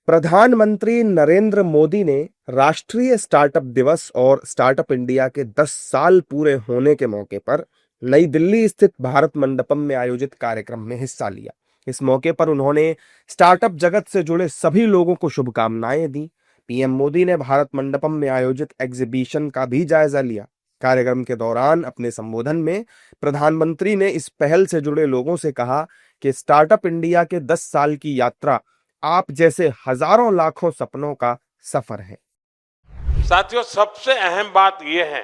प्रधानमंत्री नरेंद्र मोदी ने राष्ट्रीय स्टार्टअप दिवस और स्टार्टअप इंडिया के 10 साल पूरे होने के मौके पर नई दिल्ली स्थित भारत मंडपम में आयोजित कार्यक्रम में हिस्सा लिया। इस मौके पर उन्होंने स्टार्टअप जगत से जुड़े सभी लोगों को शुभकामनाएं दी। पीएम मोदी ने भारत मंडपम में आयोजित एग्जीबिशन का भी जायजा लिया। कार्यक्रम के दौरान अपने संबोधन में प्रधानमंत्री ने इस पहल से जुड़े लोगों से कहा कि स्टार्टअप इंडिया के 10 साल की यात्रा आप जैसे हजारों लाखों सपनों का सफर है। साथियों, सबसे अहम बात यह है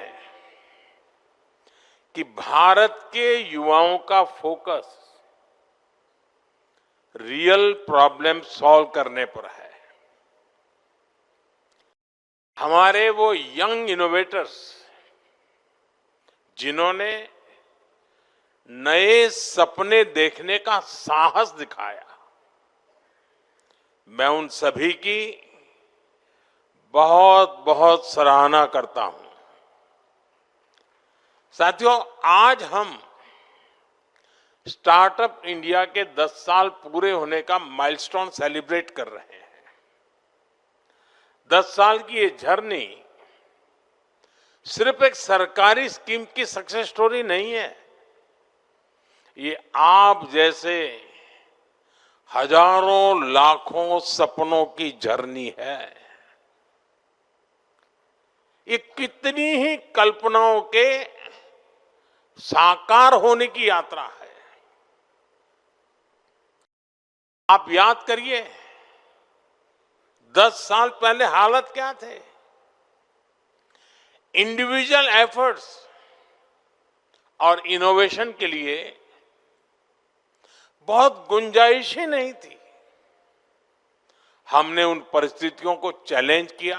कि भारत के युवाओं का फोकस रियल प्रॉब्लम सॉल्व करने पर है। हमारे वो यंग इनोवेटर्स जिन्होंने नए सपने देखने का साहस दिखाया, मैं उन सभी की बहुत बहुत सराहना करता हूं। साथियों, आज हम स्टार्टअप इंडिया के 10 साल पूरे होने का माइलस्टोन सेलिब्रेट कर रहे हैं। 10 साल की ये जर्नी सिर्फ एक सरकारी स्कीम की सक्सेस स्टोरी नहीं है, ये आप जैसे हजारों लाखों सपनों की जर्नी है। ये कितनी ही कल्पनाओं के साकार होने की यात्रा है। आप याद करिए, 10 साल पहले हालत क्या थे। इंडिविजुअल एफर्ट्स और इनोवेशन के लिए बहुत गुंजाइश ही नहीं थी। हमने उन परिस्थितियों को चैलेंज किया।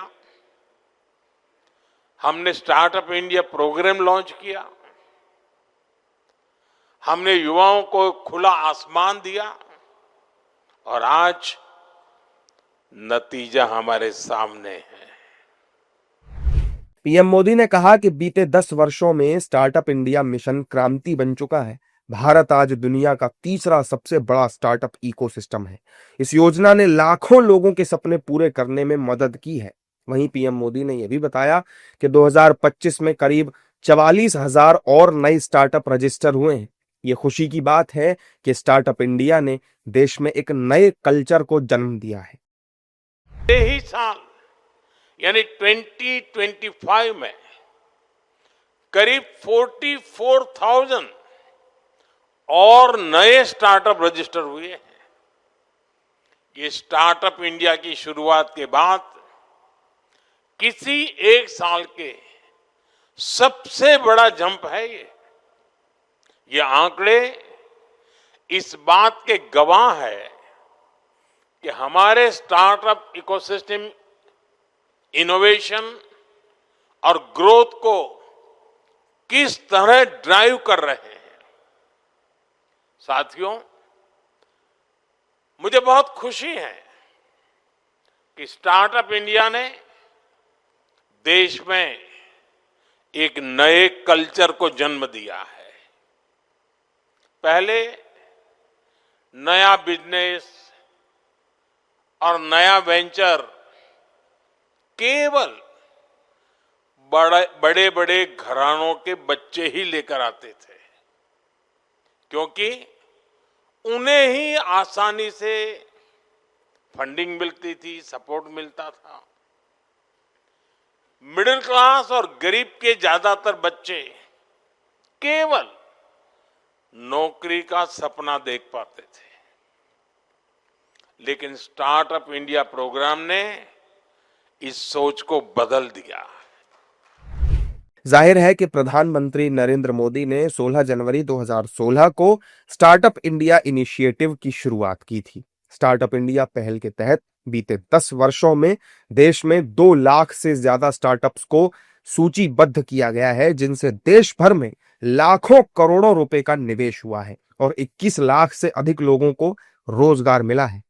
हमने स्टार्टअप इंडिया प्रोग्राम लॉन्च किया। हमने युवाओं को खुला आसमान दिया और आज नतीजा हमारे सामने है। पीएम मोदी ने कहा कि बीते 10 वर्षों में स्टार्टअप इंडिया मिशन क्रांति बन चुका है। भारत आज दुनिया का तीसरा सबसे बड़ा स्टार्टअप इकोसिस्टम है। इस योजना ने लाखों लोगों के सपने पूरे करने में मदद की है। वहीं पीएम मोदी ने यह भी बताया कि 2025 में करीब 44,000 और नए स्टार्टअप रजिस्टर हुए हैं। ये खुशी की बात है कि स्टार्टअप इंडिया ने देश में एक नए कल्चर को जन्म दिया है। ही साल यानी 2025 में करीब 44,000 और नए स्टार्टअप रजिस्टर हुए हैं। ये स्टार्टअप इंडिया की शुरुआत के बाद किसी एक साल के सबसे बड़ा जंप है। ये आंकड़े इस बात के गवाह है कि हमारे स्टार्टअप इकोसिस्टम इनोवेशन और ग्रोथ को किस तरह ड्राइव कर रहे हैं। साथियों, मुझे बहुत खुशी है कि स्टार्टअप इंडिया ने देश में एक नए कल्चर को जन्म दिया है। पहले नया बिजनेस और नया वेंचर केवल बड़े बड़े घरानों के बच्चे ही लेकर आते थे, क्योंकि उन्हें ही आसानी से फंडिंग मिलती थी, सपोर्ट मिलता था। मिडिल क्लास और गरीब के ज्यादातर बच्चे केवल नौकरी का सपना देख पाते थे, लेकिन स्टार्टअप इंडिया प्रोग्राम ने इस सोच को बदल दिया। जाहिर है कि प्रधानमंत्री नरेंद्र मोदी ने 16 जनवरी 2016 को स्टार्टअप इंडिया इनिशिएटिव की शुरुआत की थी। स्टार्टअप इंडिया पहल के तहत बीते 10 वर्षों में देश में 2 लाख से ज्यादा स्टार्टअप्स को सूचीबद्ध किया गया है, जिनसे देश भर में लाखों करोड़ों रुपए का निवेश हुआ है और 21 लाख से अधिक लोगों को रोजगार मिला है।